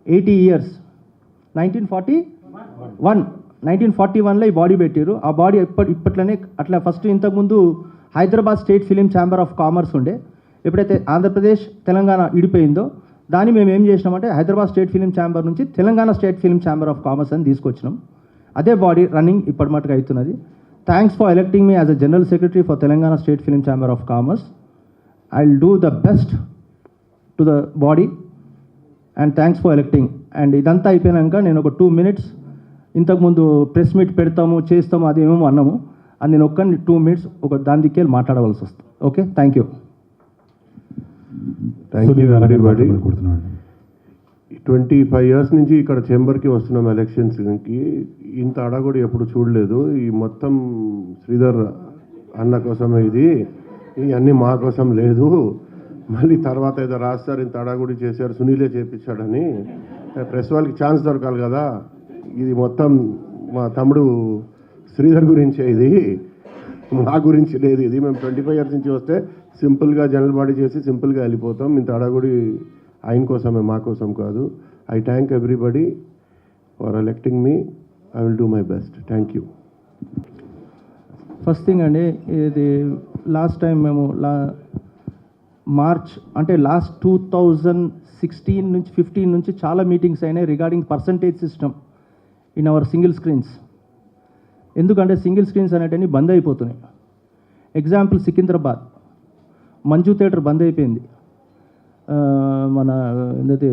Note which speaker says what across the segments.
Speaker 1: 80 years. 1941లో ఈ body పెట్టారు. ఆ బాడీ ఇప్పట్లోనే అట్లా ఫస్ట్ ఇంతకుముందు Hyderabad state film chamber of commerce ఉండే. ఎప్పుడైతే ఆంధ్రప్రదేశ్ తెలంగాణ విడిపోయిందో దాన్ని మేము ఏం చేసినామంటే హైదరాబాద్ స్టేట్ ఫిలిం ఛాంబర్ నుంచి Telangana state film chamber of commerce అని తీసుకొచ్చినాం. అదే బాడీ రన్నింగ్ ఇప్పటి మటుకు అవుతున్నది. Thanks for electing me as a general secretary for Telangana state film chamber of commerce. I will do the best to the body and thanks for electing. And ఇదంతా అయిపోయాక నేను ఒక 2 minutes ఇంతకుముందు ప్రెస్ మీట్ పెడతాము చేస్తాము అది ఏమేమో అన్నాము. అది నేను 2 minutes ఒక దాని దిక్కేళ్ళి మాట్లాడవలసి వస్తుంది. Okay, thank you.
Speaker 2: 25 years నుంచి ఇక్కడ చేంబర్కి వస్తున్నాం ఎలక్షన్స్కి. ఇంత అడగొడి ఎప్పుడు చూడలేదు. ఈ మొత్తం శ్రీధర్ అన్న కోసమే ఇది, ఇవన్నీ మా కోసం లేదు. మళ్ళీ తర్వాత ఏదో రాస్తారు ఇంత అడగొడి చేశారు సునీలే చేపించాడని. ప్రెస్ వాళ్ళకి ఛాన్స్ దొరకాలి కదా. ఇది మొత్తం మా తమ్ముడు శ్రీధర్ గురించే, ఇది మా గురించి లేదు. ఇది మేము 25 years నుంచి వస్తే సింపుల్గా జనరల్ బాడీ చేసి సింపుల్గా వెళ్ళిపోతాం. ఇంత అడగొడి ఆయన కోసమే, మా కోసం కాదు. I thank everybody for electing me. I will do my best. Thank you.
Speaker 1: First thing అండి, ఇది లాస్ట్ టైం మేము మార్చ్ అంటే లాస్ట్ 2016 నుంచి 15 నుంచి చాలా మీటింగ్స్ అయినాయి regarding percentage system in our single screens. ఎందుకంటే సింగిల్ స్క్రీన్స్ అనేటివి బంద్ అయిపోతున్నాయి. ఎగ్జాంపుల్ సికింద్రాబాద్ మంజు థియేటర్ బంద్ అయిపోయింది. మన ఏంటంటే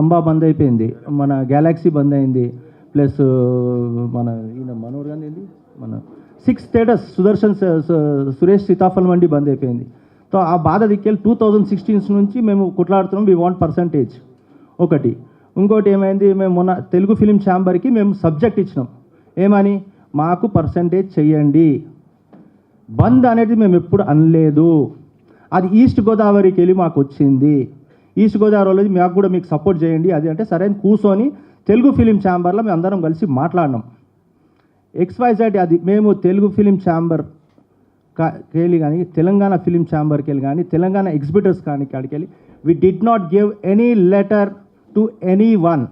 Speaker 1: అంబా బంద్ అయిపోయింది, మన గ్యాలక్సీ బంద్ అయింది, ప్లస్ మన ఈయన మనోర్ గాంధీ ఏంది మన 6 థియేటర్స్ సురేష్ సీతాఫల్ మండి బంద్ అయిపోయింది. సో ఆ బాధ దిక్కెళ్ళి 2016 నుంచి మేము కొట్లాడుతున్నాం. వీ వాంట్ పర్సంటేజ్ ఒకటి. ఇంకోటి ఏమైంది, మేము మొన్న తెలుగు ఫిలిం ఛాంబర్కి మేము సబ్జెక్ట్ ఇచ్చినాం. ఏమని, మాకు పర్సంటేజ్ చెయ్యండి. బంద్ అనేది మేము ఎప్పుడు అనలేదు. అది ఈస్ట్ గోదావరికి వెళ్ళి మాకు వచ్చింది. ఈస్ట్ గోదావరిలో మాకు కూడా మీకు సపోర్ట్ చేయండి అది అంటే సరే అని కూర్చొని తెలుగు ఫిలిం ఛాంబర్లో మేము అందరం కలిసి మాట్లాడినాం. XYZ అది మేము తెలుగు ఫిలిం ఛాంబర్ వెళ్ళి కానీ తెలంగాణ ఫిలిం ఛాంబర్కి వెళ్ళి కానీ తెలంగాణ ఎగ్జిబిటర్స్ కానీ కాడికి వెళ్ళి we did not give any letter to anyone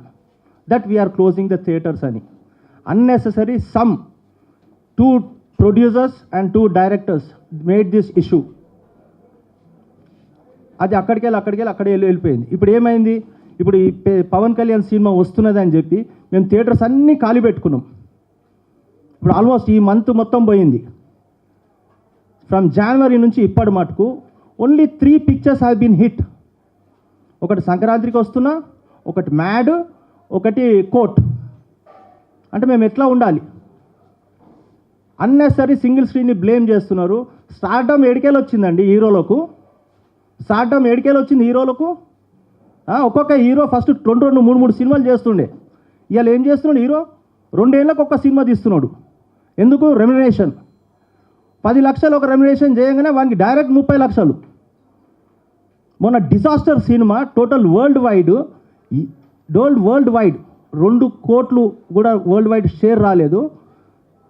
Speaker 1: that we are closing the theatres అని. Unnecessary some 2 producers and 2 directors made this issue. అది అక్కడికి వెళ్ళిపోయింది. ఇప్పుడు ఏమైంది, ఇప్పుడు ఈ పవన్ కళ్యాణ్ సినిమా వస్తున్నది అని చెప్పి మేము థియేటర్స్ అన్నీ ఖాళీ పెట్టుకున్నాం. ఇప్పుడు ఆల్మోస్ట్ ఈ మంత్ మొత్తం పోయింది. ఫ్రమ్ జనవరి నుంచి ఇప్పటి మటుకు only 3 pictures have been hit. ఒకటి సంక్రాంతికి వస్తున్నా, ఒకటి మ్యాడ్, ఒకటి కోట్. అంటే మేము ఎట్లా ఉండాలి? అన్నెసరీ సింగిల్ స్క్రీన్ని బ్లేమ్ చేస్తున్నారు. స్టార్డమ్ ఏడికేలు వచ్చిందండి హీరోలకు. స్టార్డమ్ ఏడికేలు వచ్చింది హీరోలకు. ఒక్కొక్క హీరో ఫస్ట్ 2, 3 సినిమాలు చేస్తుండే. ఇవాళ ఏం చేస్తున్నాడు హీరో? 2 ఏళ్ళకు ఒక్క సినిమా తీస్తున్నాడు. ఎందుకు? రెమ్యునరేషన్. 10 లక్షలు ఒక రెమ్యునరేషన్ చేయగానే వానికి డైరెక్ట్ 30 లక్షలు. మొన్న disaster cinema total world wide 2 కోట్లు కూడా వరల్డ్ వైడ్ షేర్ రాలేదు.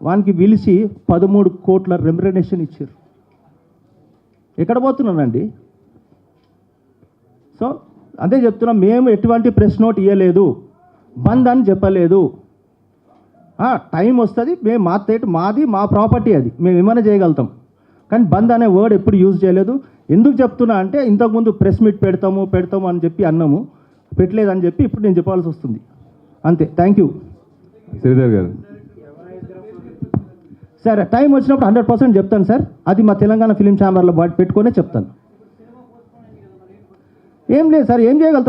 Speaker 1: వానికి పిలిచి 13 కోట్ల రెమ్యునరేషన్ ఇచ్చారు. ఎక్కడ పోతున్నానండి? సో అదే చెప్తున్నాం, మేము ఎటువంటి ప్రెస్ నోట్ ఇవ్వలేదు, బంద్ అని చెప్పలేదు. టైం వస్తుంది, మేము మా థియేటర్ మాది, మా ప్రాపర్టీ, అది మేము ఏమైనా చేయగలుగుతాం. కానీ బంద్ అనే వర్డ్ ఎప్పుడు యూజ్ చేయలేదు. ఎందుకు చెప్తున్నా అంటే ఇంతకుముందు ప్రెస్ మీట్ పెడతాము అని చెప్పి అన్నాము, పెట్టలేదని చెప్పి ఇప్పుడు నేను చెప్పాల్సి వస్తుంది. అంతే. Thank you.
Speaker 3: శ్రీధర్ గారు
Speaker 1: సరే, టైం వచ్చినప్పుడు 100% చెప్తాను సార్. అది మా తెలంగాణ ఫిలిం ఛాంబర్లో పెట్టుకొనే చెప్తాను. ఏం లేదు సార్, ఏం చేయగలుగుతాం.